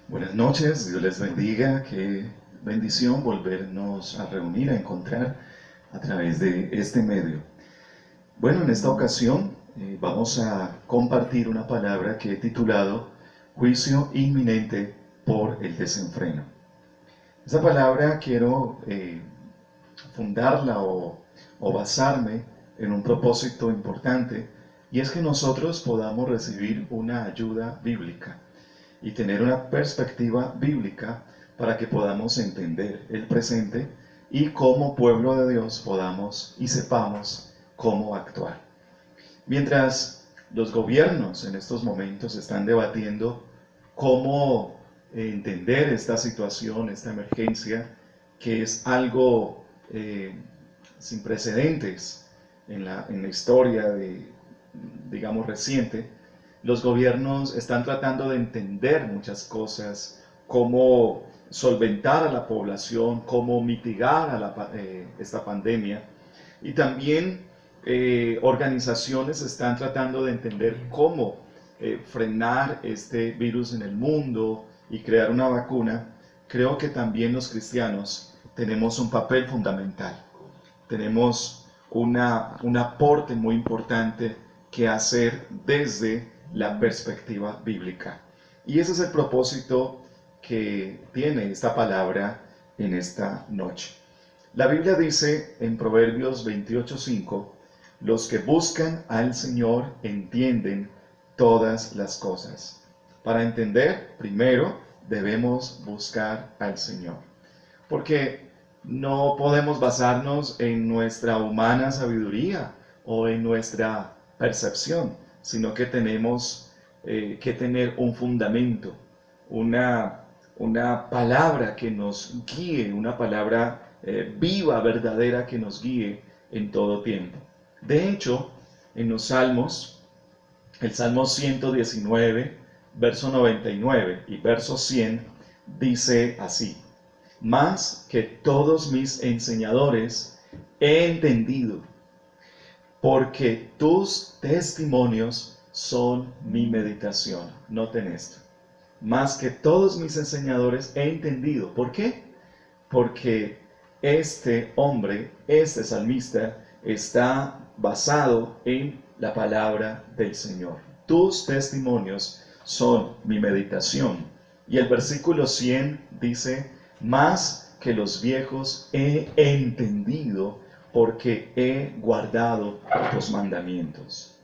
Buenas noches, Dios les bendiga, qué bendición volvernos a reunir, a encontrar a través de este medio. Bueno, en esta ocasión vamos a compartir una palabra que he titulado Juicio inminente por el desenfreno. Esa palabra quiero fundarla o basarme en un propósito importante, y es que nosotros podamos recibir una ayuda bíblica y tener una perspectiva bíblica para que podamos entender el presente y como pueblo de Dios podamos y sepamos cómo actuar. Mientras los gobiernos en estos momentos están debatiendo cómo entender esta situación, esta emergencia, que es algo sin precedentes en la historia digamos, reciente, los gobiernos están tratando de entender muchas cosas, cómo solventar a la población, cómo mitigar a esta pandemia. Y también organizaciones están tratando de entender cómo frenar este virus en el mundo y crear una vacuna. Creo que también los cristianos tenemos un papel fundamental. Tenemos un aporte muy importante que hacer desde la perspectiva bíblica. Y ese es el propósito que tiene esta palabra en esta noche. La Biblia dice en Proverbios 28:5, los que buscan al Señor entienden todas las cosas. Para entender, primero debemos buscar al Señor. Porque no podemos basarnos en nuestra humana sabiduría o en nuestra percepción, sino que tenemos que tener un fundamento, una palabra que nos guíe, una palabra viva, verdadera, que nos guíe en todo tiempo. De hecho, en los Salmos, el Salmo 119, verso 99 y verso 100, dice así: más que todos mis enseñadores he entendido, porque tus testimonios son mi meditación. Noten esto. Más que todos mis enseñadores he entendido. ¿Por qué? Porque este hombre, este salmista, está basado en la palabra del Señor. Tus testimonios son mi meditación. Y el versículo 100 dice: más que los viejos he entendido, porque he guardado tus mandamientos.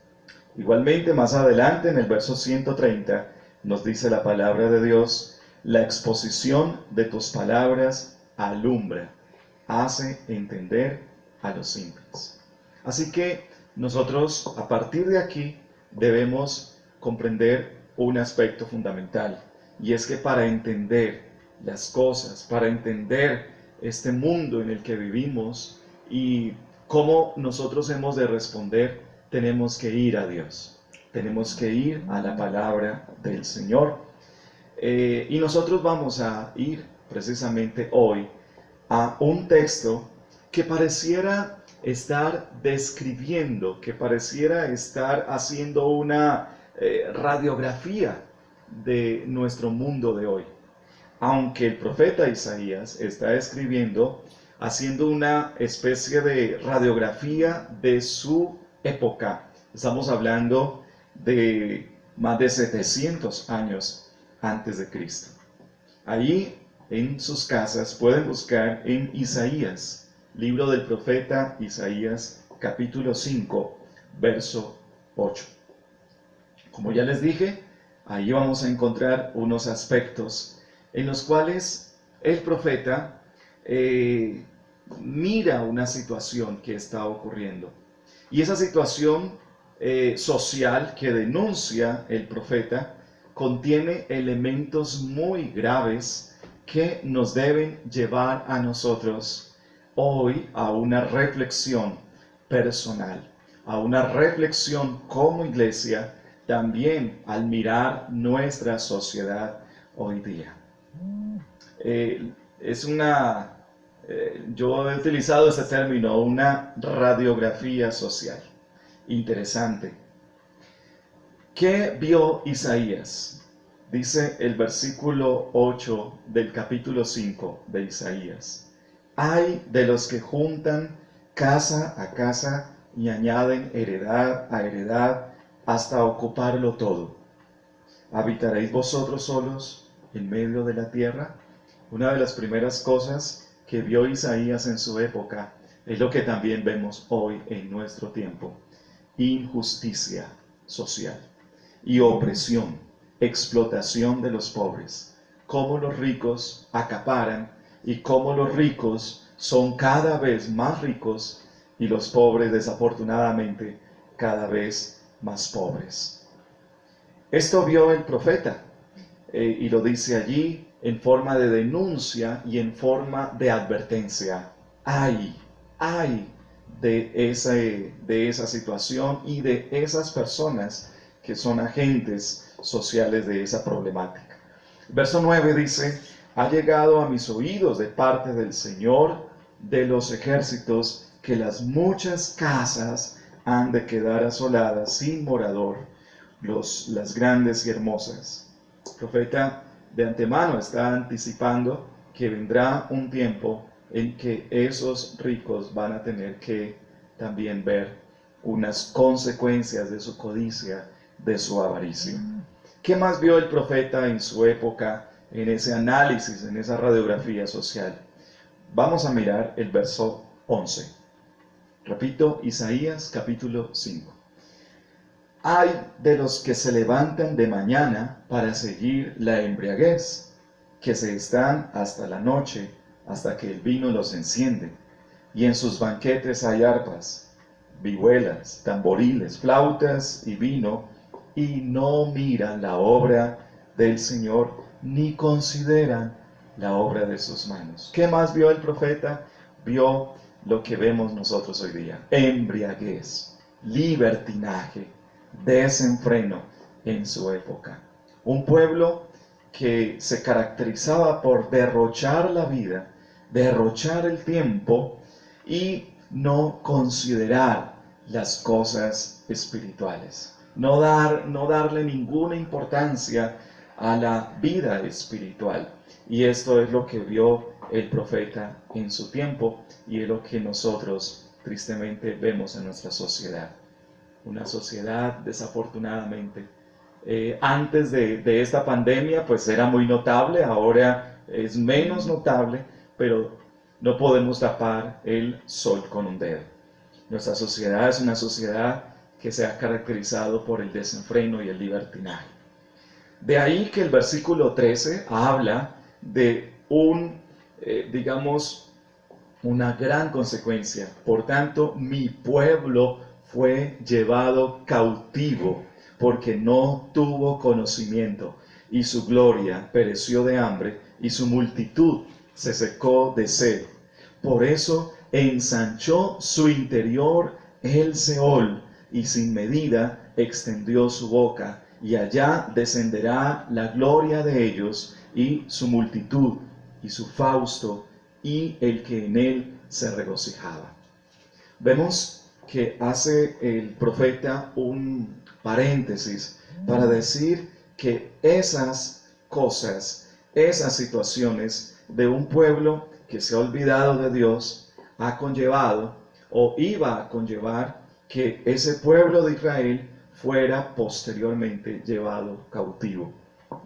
Igualmente, más adelante, en el verso 130, nos dice la palabra de Dios: la exposición de tus palabras alumbra, hace entender a los simples. Así que nosotros, a partir de aquí, debemos comprender un aspecto fundamental, y es que para entender las cosas, para entender este mundo en el que vivimos y cómo nosotros hemos de responder, tenemos que ir a Dios, tenemos que ir a la palabra del Señor. Y nosotros vamos a ir precisamente hoy a un texto que pareciera estar describiendo, que pareciera estar haciendo una radiografía de nuestro mundo de hoy. Aunque el profeta Isaías está escribiendo, haciendo una especie de radiografía de su época. Estamos hablando de más de 700 años antes de Cristo. Ahí en sus casas pueden buscar en Isaías, libro del profeta Isaías, capítulo 5, verso 8. Como ya les dije, ahí vamos a encontrar unos aspectos en los cuales el profeta mira una situación que está ocurriendo. Y esa situación social que denuncia el profeta contiene elementos muy graves que nos deben llevar a nosotros hoy a una reflexión personal, a una reflexión como iglesia, también al mirar nuestra sociedad hoy día. Yo he utilizado este término, una radiografía social. Interesante. ¿Qué vio Isaías? Dice el versículo 8 del capítulo 5 de Isaías: Ay de los que juntan casa a casa y añaden heredad a heredad hasta ocuparlo todo. ¿Habitaréis vosotros solos en medio de la tierra? Una de las primeras cosas que vio Isaías en su época es lo que también vemos hoy en nuestro tiempo: injusticia social y opresión, explotación de los pobres, cómo los ricos acaparan y cómo los ricos son cada vez más ricos y los pobres, desafortunadamente, cada vez más pobres. Esto vio el profeta y lo dice allí en forma de denuncia y en forma de advertencia. ¡Ay de esa situación y de esas personas que son agentes sociales de esa problemática! Verso 9 dice: ha llegado a mis oídos de parte del Señor de los ejércitos que las muchas casas han de quedar asoladas sin morador, las grandes y hermosas. El profeta de antemano está anticipando que vendrá un tiempo en que esos ricos van a tener que también ver unas consecuencias de su codicia, de su avaricia. ¿Qué más vio el profeta en su época, en ese análisis, en esa radiografía social? Vamos a mirar el verso 11. Repito, Isaías capítulo 5. Ay de los que se levantan de mañana para seguir la embriaguez, que se están hasta la noche, hasta que el vino los enciende, y en sus banquetes hay arpas, vihuelas, tamboriles, flautas y vino, y no miran la obra del Señor, ni consideran la obra de sus manos. ¿Qué más vio el profeta? Vio lo que vemos nosotros hoy día: embriaguez, libertinaje, desenfreno en su época. Un pueblo que se caracterizaba por derrochar la vida, derrochar el tiempo y no considerar las cosas espirituales, no darle ninguna importancia a la vida espiritual. Y esto es lo que vio el profeta en su tiempo y es lo que nosotros tristemente vemos en nuestra sociedad. Una sociedad, desafortunadamente, antes de esta pandemia pues era muy notable, ahora es menos notable, pero no podemos tapar el sol con un dedo. Nuestra sociedad es una sociedad que se ha caracterizado por el desenfreno y el libertinaje. De ahí que el versículo 13 habla de una gran consecuencia. Por tanto, mi pueblo fue llevado cautivo porque no tuvo conocimiento, y su gloria pereció de hambre, y su multitud se secó de sed. Por eso ensanchó su interior el Seol, y sin medida extendió su boca, y allá descenderá la gloria de ellos, y su multitud, y su fausto, y el que en él se regocijaba. Vemos que hace el profeta un paréntesis para decir que esas cosas, esas situaciones de un pueblo que se ha olvidado de Dios, ha conllevado o iba a conllevar que ese pueblo de Israel fuera posteriormente llevado cautivo.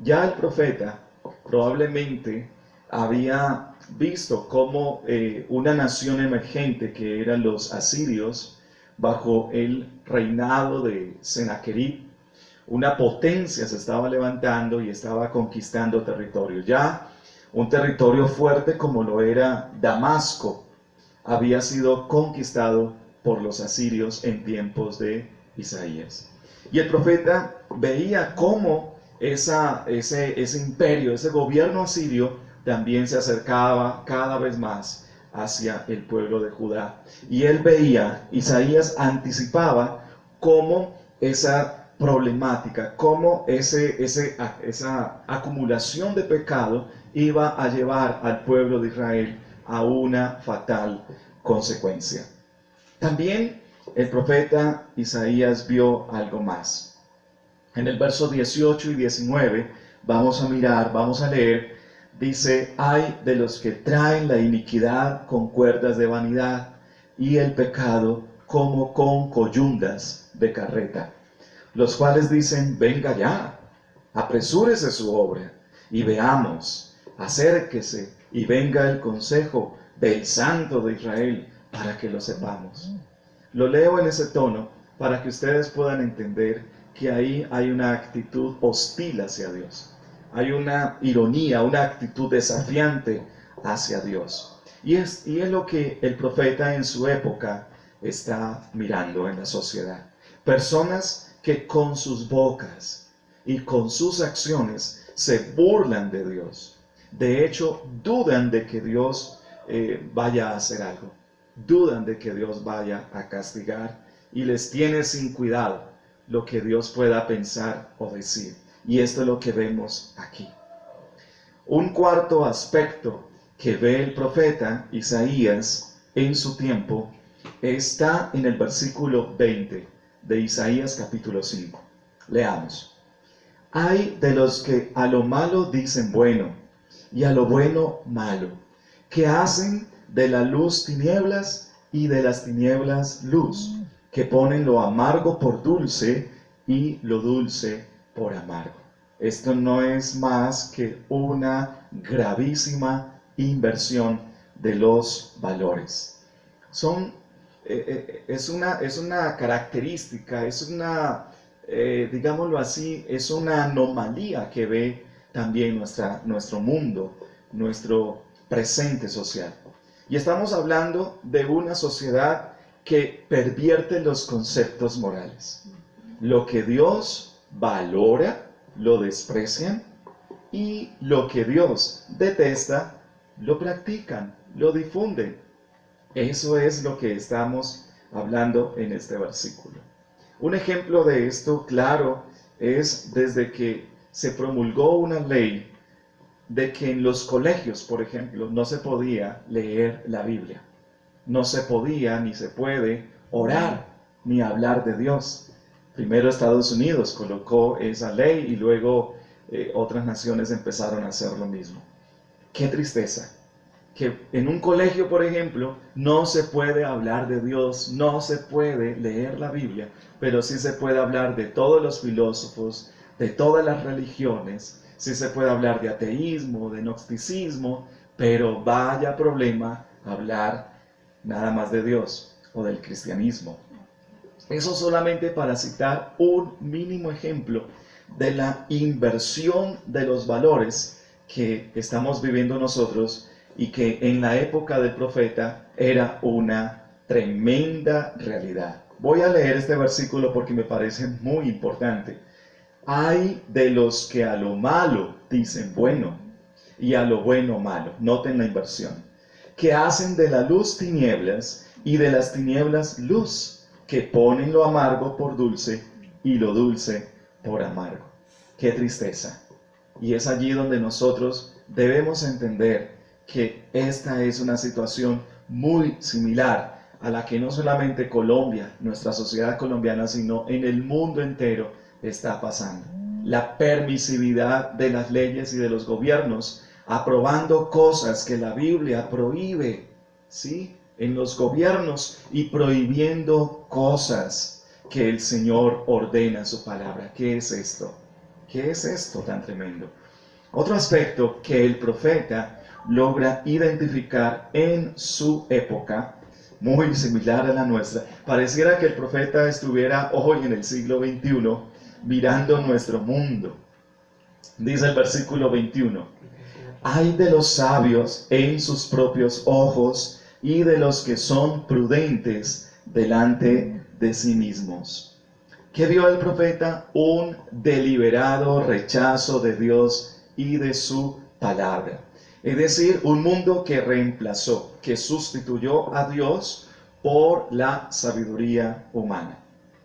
Ya el profeta probablemente había visto cómo una nación emergente, que eran los asirios, bajo el reinado de Sennacherib, una potencia se estaba levantando y estaba conquistando territorio. Ya un territorio fuerte como lo era Damasco había sido conquistado por los asirios en tiempos de Isaías. Y el profeta veía cómo ese imperio, ese gobierno asirio también se acercaba cada vez más hacia el pueblo de Judá. Y él veía, Isaías anticipaba cómo esa problemática, cómo esa acumulación de pecado iba a llevar al pueblo de Israel a una fatal consecuencia. También el profeta Isaías vio algo más. En el verso 18 y 19 vamos a mirar, vamos a leer, dice, ay de los que traen la iniquidad con cuerdas de vanidad y el pecado como con coyundas de carreta, los cuales dicen, venga ya, apresúrese su obra y veamos, acérquese y venga el consejo del Santo de Israel para que lo sepamos. Lo leo en ese tono para que ustedes puedan entender que ahí hay una actitud hostil hacia Dios. Hay una ironía, una actitud desafiante hacia Dios. Y es lo que el profeta en su época está mirando en la sociedad. Personas que con sus bocas y con sus acciones se burlan de Dios. De hecho, dudan de que Dios vaya a hacer algo. Dudan de que Dios vaya a castigar y les tiene sin cuidado lo que Dios pueda pensar o decir. Y esto es lo que vemos aquí. Un cuarto aspecto que ve el profeta Isaías en su tiempo está en el versículo 20 de Isaías capítulo 5. Leamos. Ay de los que a lo malo dicen bueno y a lo bueno malo, que hacen de la luz tinieblas y de las tinieblas luz, que ponen lo amargo por dulce y lo dulce por amargo. Esto no es más que una gravísima inversión de los valores. Es una característica, digámoslo así, es una anomalía que ve también nuestro mundo, nuestro presente social. Y estamos hablando de una sociedad que pervierte los conceptos morales. Lo que Dios valora, lo desprecian, y lo que Dios detesta, lo practican, lo difunden. Eso es lo que estamos hablando en este versículo. Un ejemplo de esto, claro, es desde que se promulgó una ley de que en los colegios, por ejemplo, no se podía leer la Biblia. No se podía ni se puede orar ni hablar de Dios. Primero Estados Unidos colocó esa ley y luego otras naciones empezaron a hacer lo mismo. Qué tristeza que en un colegio, por ejemplo, no se puede hablar de Dios, no se puede leer la Biblia, pero sí se puede hablar de todos los filósofos, de todas las religiones, sí se puede hablar de ateísmo, de gnosticismo, pero vaya problema hablar nada más de Dios o del cristianismo. Eso solamente para citar un mínimo ejemplo de la inversión de los valores que estamos viviendo nosotros y que en la época del profeta era una tremenda realidad. Voy a leer este versículo porque me parece muy importante. Ay de los que a lo malo dicen bueno y a lo bueno malo. Noten la inversión. Que hacen de la luz tinieblas y de las tinieblas luz, que ponen lo amargo por dulce y lo dulce por amargo. Qué tristeza. Y es allí donde nosotros debemos entender que esta es una situación muy similar a la que no solamente Colombia, nuestra sociedad colombiana, sino en el mundo entero está pasando. La permisividad de las leyes y de los gobiernos, aprobando cosas que la Biblia prohíbe, ¿sí?, en los gobiernos, y prohibiendo cosas que el Señor ordena en su palabra. ¿Qué es esto? ¿Qué es esto tan tremendo? Otro aspecto que el profeta logra identificar en su época, muy similar a la nuestra, pareciera que el profeta estuviera hoy en el siglo XXI mirando nuestro mundo. Dice el versículo 21, ay de los sabios en sus propios ojos y de los que son prudentes delante de sí mismos. ¿Qué vio el profeta? Un deliberado rechazo de Dios y de su palabra. Es decir, un mundo que reemplazó, que sustituyó a Dios por la sabiduría humana.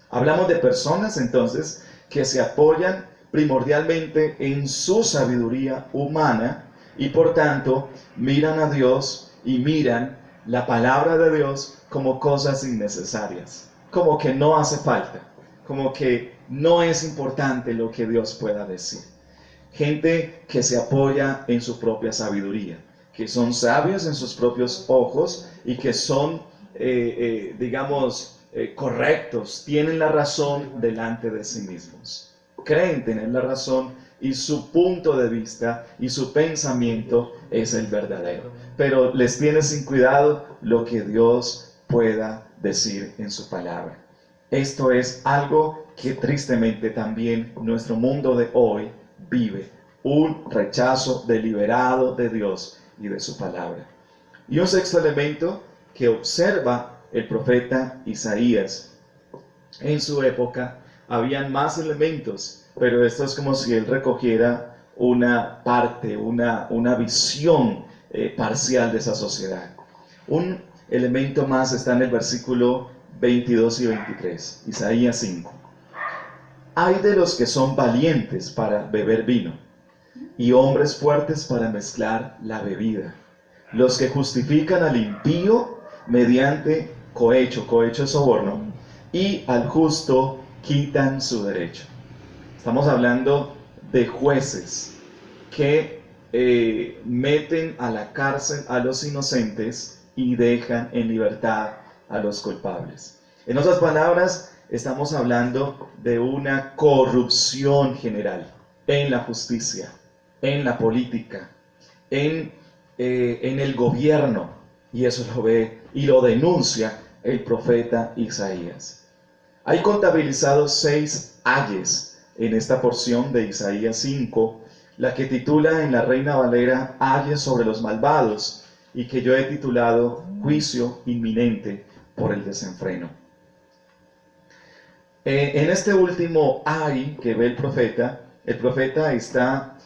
Hablamos de personas entonces que se apoyan primordialmente en su sabiduría humana y por tanto miran a Dios y miran la palabra de Dios como cosas innecesarias, como que no hace falta, como que no es importante lo que Dios pueda decir. gente que se apoya en su propia sabiduría, que son sabios en sus propios ojos y que son, correctos, tienen la razón delante de sí mismos. Creen tener la razón y su punto de vista y su pensamiento es el verdadero. Pero les tiene sin cuidado lo que Dios pueda decir en su palabra. Esto es algo que tristemente también nuestro mundo de hoy vive. Un rechazo deliberado de Dios y de su palabra. Y un sexto elemento que observa el profeta Isaías. En su época habían más elementos, pero esto es como si él recogiera una parte, una visión parcial de esa sociedad. Un elemento más está en el versículo 22 y 23, Isaías 5. Hay de los que son valientes para beber vino y hombres fuertes para mezclar la bebida, los que justifican al impío mediante cohecho es soborno, y al justo quitan su derecho. Estamos hablando de jueces que meten a la cárcel a los inocentes y dejan en libertad a los culpables. En otras palabras, estamos hablando de una corrupción general en la justicia, en la política, en el gobierno, y eso lo ve y lo denuncia el profeta Isaías. Hay contabilizados 6 ayes en esta porción de Isaías 5, la que titula en la Reina Valera ayes sobre los malvados, y que yo he titulado juicio inminente por el desenfreno. En este último ay que ve el profeta está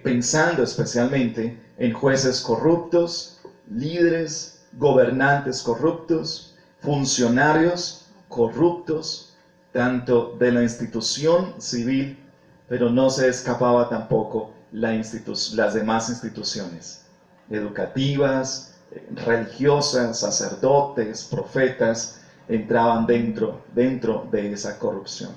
pensando especialmente en jueces corruptos, líderes, gobernantes corruptos, funcionarios corruptos, tanto de la institución civil, pero no se escapaba tampoco las demás instituciones educativas, religiosas, sacerdotes, profetas, entraban dentro de esa corrupción.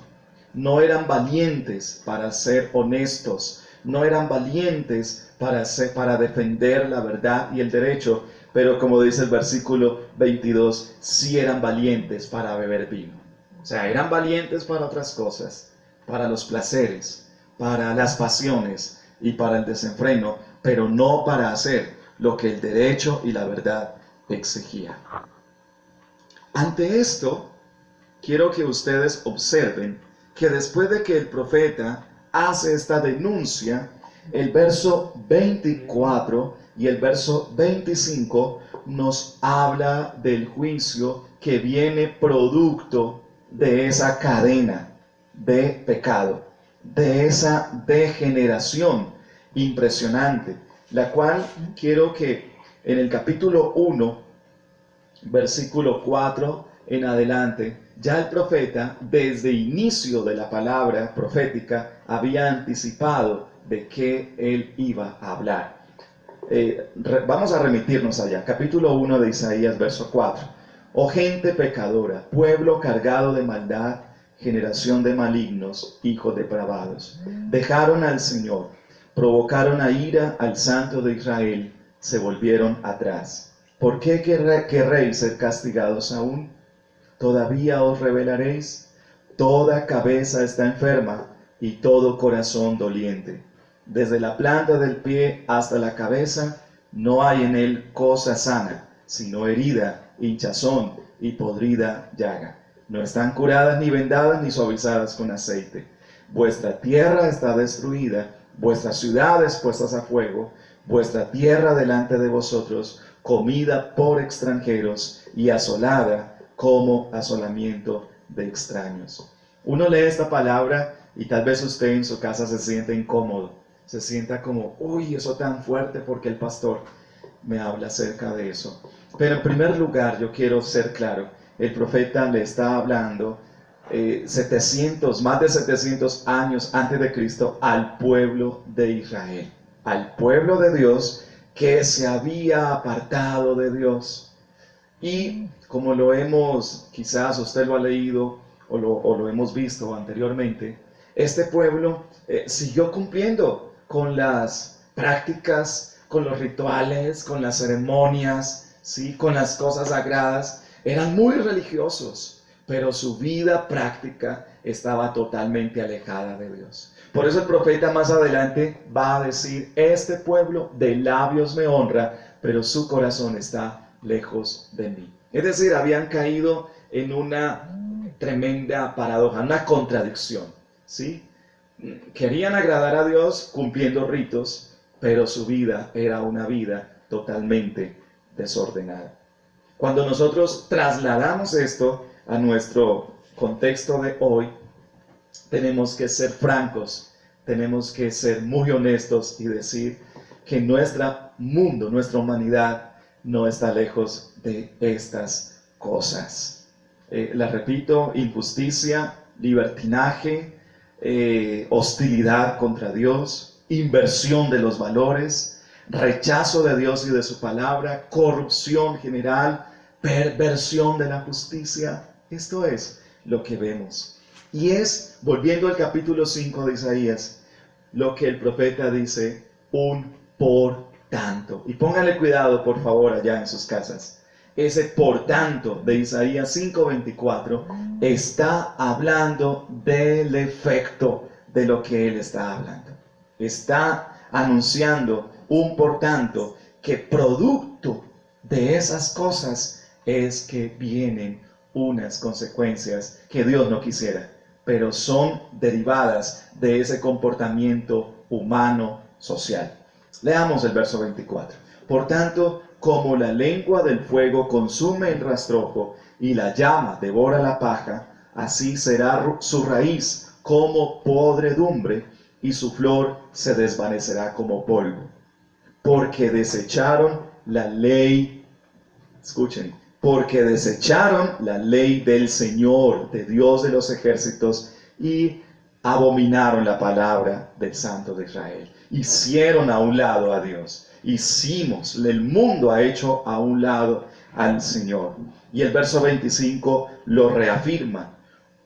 No eran valientes para ser honestos, no eran valientes para defender la verdad y el derecho, pero como dice el versículo 22, sí eran valientes para beber vino. O sea, eran valientes para otras cosas, para los placeres, para las pasiones y para el desenfreno, pero no para hacer lo que el derecho y la verdad exigían. Ante esto, quiero que ustedes observen que después de que el profeta hace esta denuncia, el verso 24 y el verso 25 nos habla del juicio que viene producto de esa cadena de pecado, de esa degeneración impresionante, la cual quiero que en el capítulo 1, versículo 4 en adelante, ya el profeta desde inicio de la palabra profética había anticipado de qué él iba a hablar. Vamos a remitirnos allá, capítulo 1 de Isaías, verso 4. Oh gente pecadora, pueblo cargado de maldad, generación de malignos, hijos depravados, dejaron al Señor, provocaron a ira al Santo de Israel, se volvieron atrás. ¿Por qué querréis ser castigados aún? ¿Todavía os rebelaréis? Toda cabeza está enferma y todo corazón doliente. Desde la planta del pie hasta la cabeza no hay en él cosa sana, sino herida, hinchazón y podrida llaga. No están curadas ni vendadas ni suavizadas con aceite. Vuestra tierra está destruida, vuestras ciudades puestas a fuego, vuestra tierra delante de vosotros, comida por extranjeros y asolada como asolamiento de extraños. Uno lee esta palabra y tal vez usted en su casa se siente incómodo, se sienta como, uy, eso tan fuerte porque el pastor me habla acerca de eso. Pero en primer lugar yo quiero ser claro, el profeta le está hablando más de 700 años antes de Cristo al pueblo de Israel, al pueblo de Dios que se había apartado de Dios. Y como lo hemos, quizás usted lo ha leído o lo hemos visto anteriormente, este pueblo siguió cumpliendo con las prácticas, con los rituales, con las ceremonias, ¿sí? Con las cosas sagradas. Eran muy religiosos, pero su vida práctica estaba totalmente alejada de Dios. Por eso el profeta más adelante va a decir: este pueblo de labios me honra, pero su corazón está lejos de mí. Es decir, habían caído en una tremenda paradoja, una contradicción, ¿sí? Querían agradar a Dios cumpliendo ritos, pero su vida era una vida totalmente desordenada. Cuando nosotros trasladamos esto a nuestro contexto de hoy, tenemos que ser francos, tenemos que ser muy honestos y decir que nuestro mundo, nuestra humanidad, no está lejos de estas cosas. La repito: injusticia, libertinaje, hostilidad contra Dios, inversión de los valores, rechazo de Dios y de su palabra, corrupción general, perversión de la justicia. Esto es lo que vemos. Y es, volviendo al capítulo 5 de Isaías, lo que el profeta dice: un por tanto. Y pónganle cuidado, por favor, allá en sus casas. Ese por tanto de Isaías 5:24 está hablando del efecto de lo que él está hablando. Está anunciando un por tanto que producto de esas cosas es que vienen unas consecuencias que Dios no quisiera, pero son derivadas de ese comportamiento humano social. Leamos el verso 24. Por tanto, como la lengua del fuego consume el rastrojo y la llama devora la paja, así será su raíz como podredumbre y su flor se desvanecerá como polvo. Porque desecharon la ley, escuchen, porque desecharon la ley del Señor, de Dios de los ejércitos, y abominaron la palabra del Santo de Israel. Hicieron a un lado a Dios. El mundo ha hecho a un lado al Señor. Y el verso 25 lo reafirma: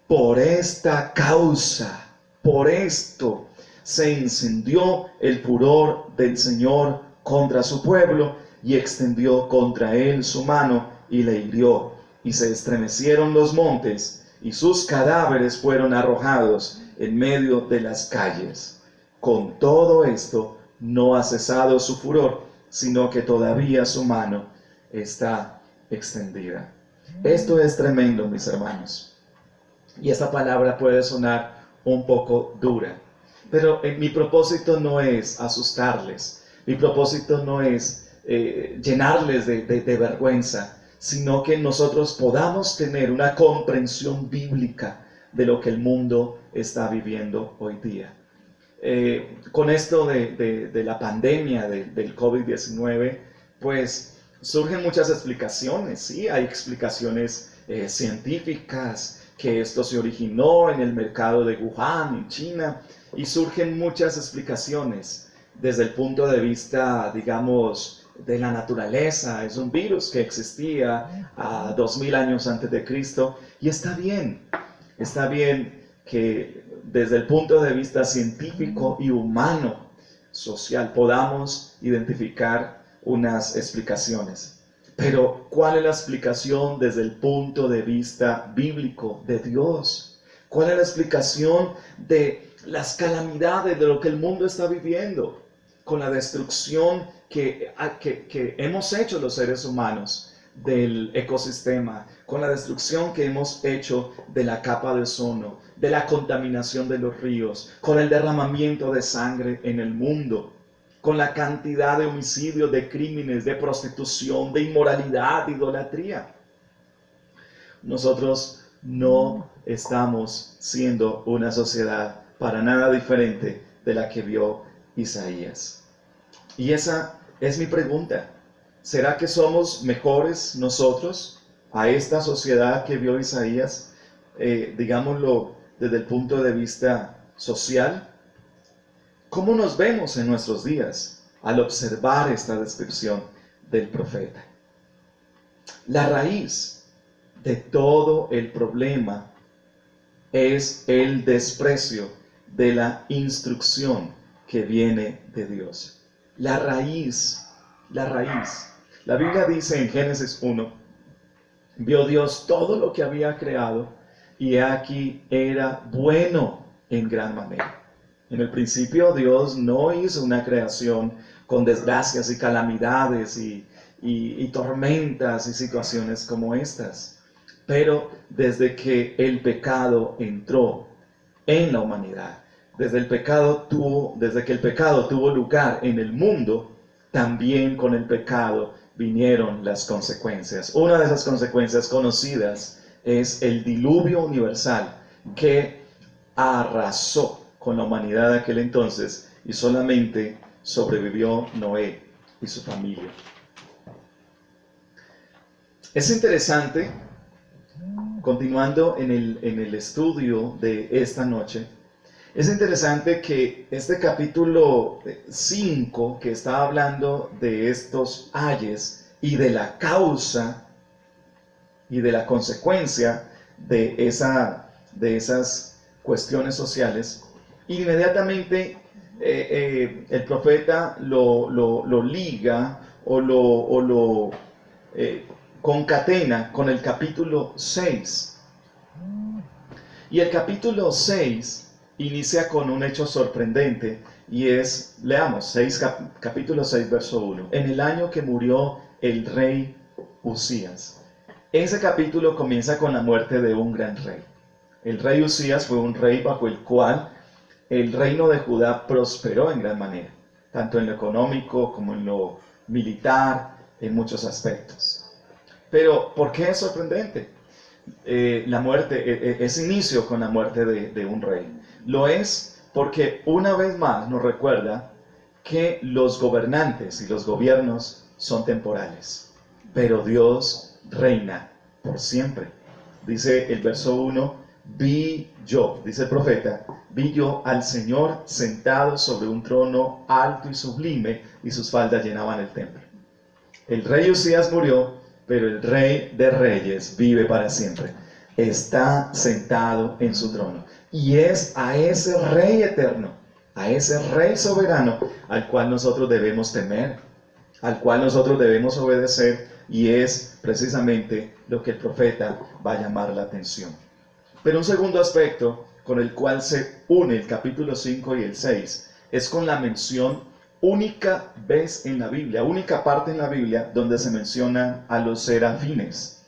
por esta causa, por esto, se encendió el furor del Señor contra su pueblo y extendió contra él su mano y le hirió. Y se estremecieron los montes y sus cadáveres fueron arrojados en medio de las calles. Con todo esto no ha cesado su furor, sino que todavía su mano está extendida. Esto es tremendo, mis hermanos. Y esta palabra puede sonar un poco dura, pero mi propósito no es asustarles, mi propósito no es llenarles de vergüenza, sino que nosotros podamos tener una comprensión bíblica de lo que el mundo está viviendo hoy día. Con esto de la pandemia del COVID-19, pues surgen muchas explicaciones, ¿sí? Hay explicaciones científicas, que esto se originó en el mercado de Wuhan, en China, y surgen muchas explicaciones desde el punto de vista, digamos, de la naturaleza. Es un virus que existía a 2000 años antes de Cristo, y está bien que desde el punto de vista científico y humano, social, podamos identificar unas explicaciones. Pero, ¿cuál es la explicación desde el punto de vista bíblico de Dios? ¿Cuál es la explicación de las calamidades de lo que el mundo está viviendo? Con la destrucción que hemos hecho los seres humanos del ecosistema, con la destrucción que hemos hecho de la capa de ozono, de la contaminación de los ríos, con el derramamiento de sangre en el mundo, con la cantidad de homicidios, de crímenes, de prostitución, de inmoralidad, de idolatría. Nosotros no estamos siendo una sociedad para nada diferente de la que vio Isaías. Y esa es mi pregunta. ¿Será que somos mejores nosotros a esta sociedad que vio Isaías? Digámoslo desde el punto de vista social. ¿Cómo nos vemos en nuestros días al observar esta descripción del profeta? La raíz de todo el problema es el desprecio de la instrucción que viene de Dios. La raíz. La Biblia dice en Génesis 1, vio Dios todo lo que había creado y he aquí era bueno en gran manera. En el principio Dios no hizo una creación con desgracias y calamidades y tormentas y situaciones como estas. Pero desde que el pecado entró en la humanidad, desde que el pecado tuvo lugar en el mundo, también con el pecado vinieron las consecuencias. Una de esas consecuencias conocidas es el diluvio universal que arrasó con la humanidad de aquel entonces y solamente sobrevivió Noé y su familia. Es interesante, continuando en el estudio de esta noche, es interesante que este capítulo 5, que está hablando de estos ayes y de la causa y de la consecuencia de esas cuestiones sociales, inmediatamente el profeta lo liga o lo concatena con el capítulo 6. Y el capítulo 6 inicia con un hecho sorprendente y es, leamos, capítulo 6, verso 1. En el año que murió el rey Usías. Ese capítulo comienza con la muerte de un gran rey. El rey Usías fue un rey bajo el cual el reino de Judá prosperó en gran manera, tanto en lo económico como en lo militar, en muchos aspectos. Pero, ¿por qué es sorprendente? Ese inicio con la muerte de un rey. Lo es porque una vez más nos recuerda que los gobernantes y los gobiernos son temporales, pero Dios reina por siempre. Dice el verso 1, dice el profeta, vi yo al Señor sentado sobre un trono alto y sublime y sus faldas llenaban el templo. El rey Usías murió, pero el Rey de Reyes vive para siempre. Está sentado en su trono. Y es a ese Rey eterno, a ese Rey soberano, al cual nosotros debemos temer, al cual nosotros debemos obedecer, y es precisamente lo que el profeta va a llamar la atención. Pero un segundo aspecto con el cual se une el capítulo 5 y el 6 es con la mención única vez en la Biblia, única parte en la Biblia donde se mencionan a los serafines.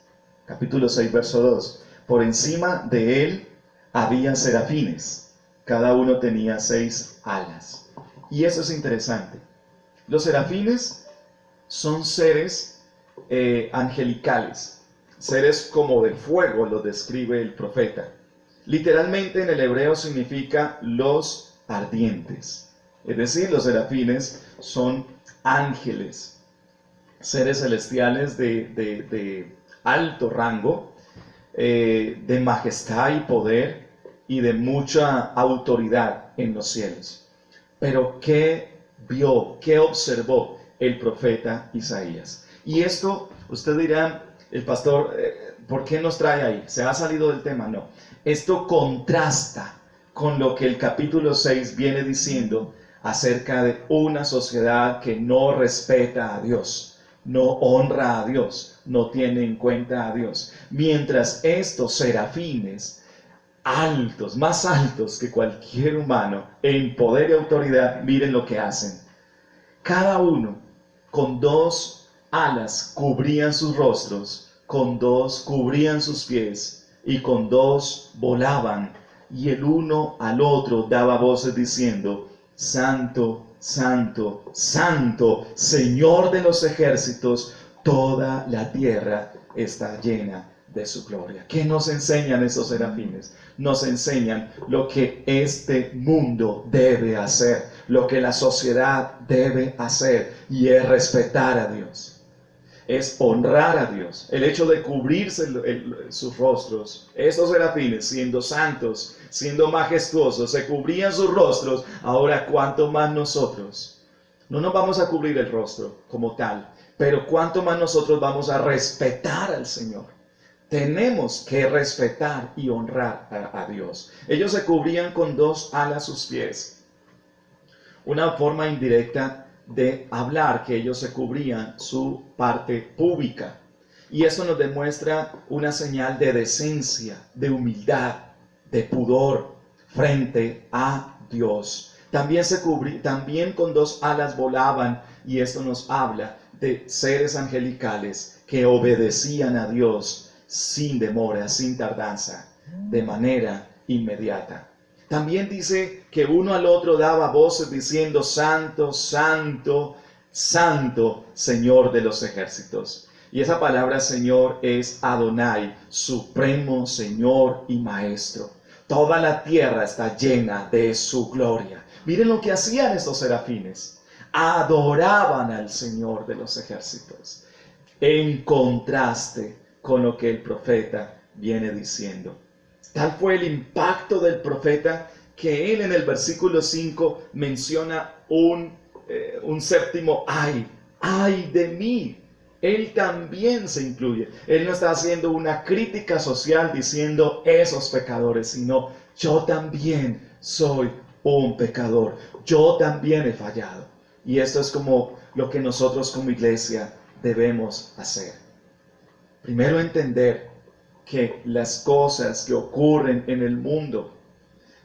Capítulo 6, verso 2. Por encima de él había serafines, cada uno tenía 6 alas. Y eso es interesante. Los serafines son seres angelicales, seres como de fuego, lo describe el profeta. Literalmente en el hebreo significa los ardientes. Es decir, los serafines son ángeles, seres celestiales de alto rango, de majestad y poder y de mucha autoridad en los cielos. Pero ¿qué vio, qué observó el profeta Isaías? Y esto, usted dirá, el pastor, ¿por qué nos trae ahí? ¿Se ha salido del tema? No. Esto contrasta con lo que el capítulo 6 viene diciendo acerca de una sociedad que no respeta a Dios, no honra a Dios, no tiene en cuenta a Dios. Mientras estos serafines, altos, más altos que cualquier humano, en poder y autoridad, miren lo que hacen. Cada uno con 2 alas cubrían sus rostros, con 2 cubrían sus pies y con 2 volaban, y el uno al otro daba voces diciendo: Santo, Santo, Santo, Señor de los ejércitos, toda la tierra está llena de su gloria. ¿Qué nos enseñan esos serafines? Nos enseñan lo que este mundo debe hacer, lo que la sociedad debe hacer, y es respetar a Dios. Es honrar a Dios. El hecho de cubrirse sus rostros, estos serafines, siendo santos, siendo majestuosos, se cubrían sus rostros. Ahora, ¿cuánto más nosotros? No nos vamos a cubrir el rostro como tal, pero ¿cuánto más nosotros vamos a respetar al Señor? Tenemos que respetar y honrar a Dios. Ellos se cubrían con 2 alas sus pies. una forma indirecta de hablar, que ellos se cubrían su parte pública. Y eso nos demuestra una señal de decencia, de humildad, de pudor frente a Dios. También con 2 alas volaban, y esto nos habla de seres angelicales que obedecían a Dios sin demora, sin tardanza, de manera inmediata. También dice que uno al otro daba voces diciendo: Santo, Santo, Santo, Señor de los ejércitos. Y esa palabra Señor es Adonai, Supremo Señor y Maestro. Toda la tierra está llena de su gloria. Miren lo que hacían estos serafines. Adoraban al Señor de los ejércitos, en contraste con lo que el profeta viene diciendo. Tal fue el impacto del profeta que él en el versículo 5 menciona un séptimo ay de mí. Él también se incluye. Él no está haciendo una crítica social diciendo esos pecadores, sino yo también soy un pecador. Yo también he fallado. Y esto es como lo que nosotros como iglesia debemos hacer. Primero, entender que las cosas que ocurren en el mundo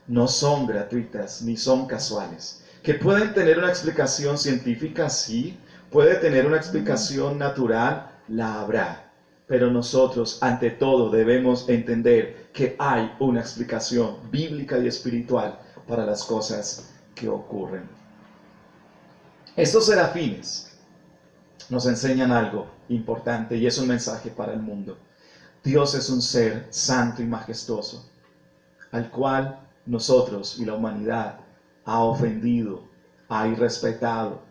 no son gratuitas ni son casuales. Que pueden tener una explicación científica, sí. Puede tener una explicación natural, la habrá. Pero nosotros, ante todo, debemos entender que hay una explicación bíblica y espiritual para las cosas que ocurren. Estos serafines nos enseñan algo importante, y es un mensaje para el mundo. Dios es un ser santo y majestuoso, al cual nosotros y la humanidad ha ofendido, ha irrespetado.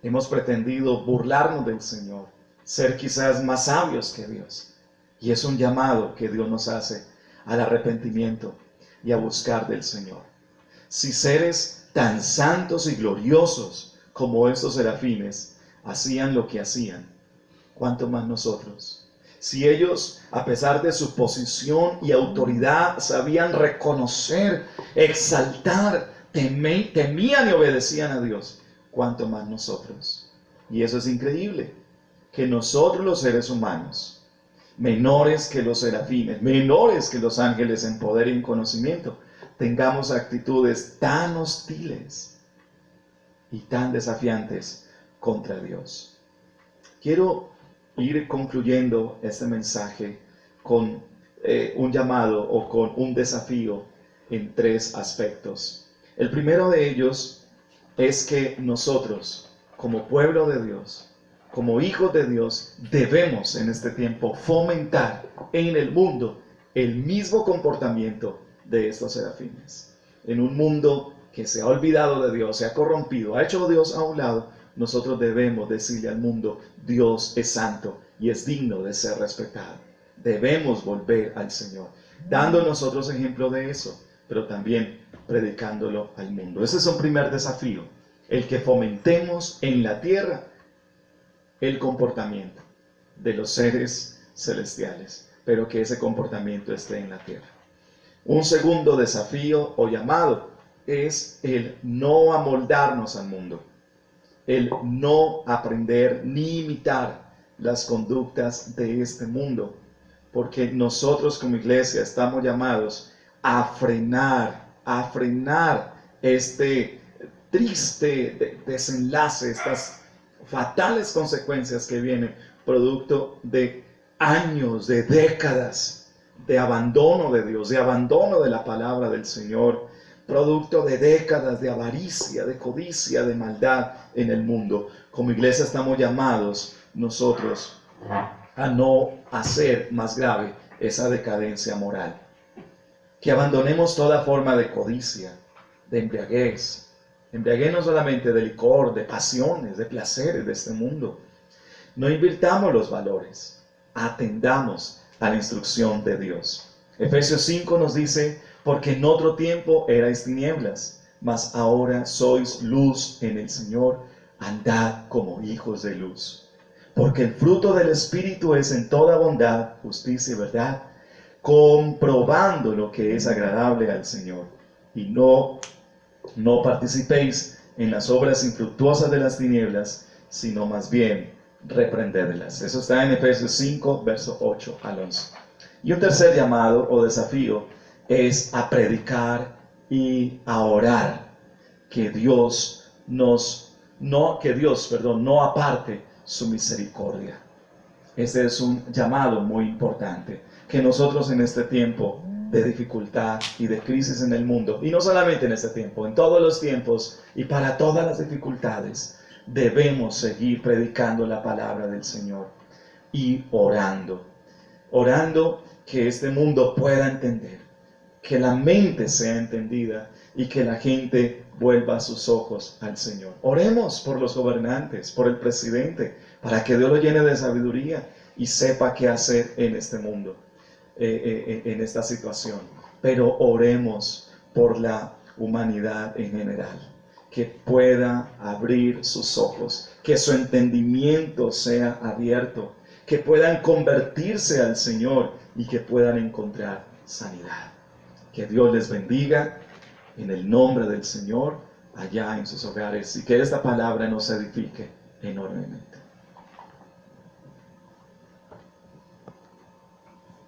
Hemos pretendido burlarnos del Señor, ser quizás más sabios que Dios. Y es un llamado que Dios nos hace al arrepentimiento y a buscar del Señor. Si seres tan santos y gloriosos como estos serafines hacían lo que hacían, ¿cuánto más nosotros? Si ellos, a pesar de su posición y autoridad, sabían reconocer, exaltar, temían y obedecían a Dios, ¿cuánto más nosotros? Y eso es increíble, que nosotros los seres humanos, menores que los serafines, menores que los ángeles en poder y en conocimiento, tengamos actitudes tan hostiles y tan desafiantes contra Dios. Quiero ir concluyendo este mensaje con un llamado o con un desafío en 3 aspectos. El primero de ellos es que nosotros, como pueblo de Dios, como hijos de Dios, debemos en este tiempo fomentar en el mundo el mismo comportamiento de estos serafines. En un mundo que se ha olvidado de Dios, se ha corrompido, ha hecho a Dios a un lado, nosotros debemos decirle al mundo: Dios es santo y es digno de ser respetado. Debemos volver al Señor, dando nosotros ejemplo de eso, pero también predicándolo al mundo. Ese es un primer desafío, el que fomentemos en la tierra el comportamiento de los seres celestiales, pero que ese comportamiento esté en la tierra. Un segundo desafío o llamado es el no amoldarnos al mundo, el no aprender ni imitar las conductas de este mundo, porque nosotros como iglesia estamos llamados a frenar este triste desenlace, estas fatales consecuencias que vienen producto de años, de décadas de abandono de Dios, de abandono de la palabra del Señor, producto de décadas de avaricia, de codicia, de maldad en el mundo. Como iglesia estamos llamados nosotros a no hacer más grave esa decadencia moral. Que abandonemos toda forma de codicia, de embriaguez no solamente de licor, de pasiones, de placeres de este mundo. No invirtamos los valores, atendamos a la instrucción de Dios. Efesios 5 nos dice: porque en otro tiempo erais tinieblas, mas ahora sois luz en el Señor, andad como hijos de luz. Porque el fruto del Espíritu es en toda bondad, justicia y verdad, comprobando lo que es agradable al Señor, y no No participéis en las obras infructuosas de las tinieblas, sino más bien reprendedlas. Eso está en Efesios 5, verso 8 al 11. Y un tercer llamado o desafío es a predicar y a orar, que Dios no aparte su misericordia. Este es un llamado muy importante, que nosotros en este tiempo de dificultad y de crisis en el mundo, y no solamente en este tiempo, en todos los tiempos y para todas las dificultades, debemos seguir predicando la palabra del Señor y orando que este mundo pueda entender, que la mente sea entendida y que la gente vuelva sus ojos al Señor. Oremos por los gobernantes, por el presidente, para que Dios lo llene de sabiduría y sepa qué hacer en este mundo, en esta situación. Pero oremos por la humanidad en general, que pueda abrir sus ojos, que su entendimiento sea abierto, que puedan convertirse al Señor y que puedan encontrar sanidad. Que Dios les bendiga en el nombre del Señor allá en sus hogares y que esta palabra nos edifique enormemente.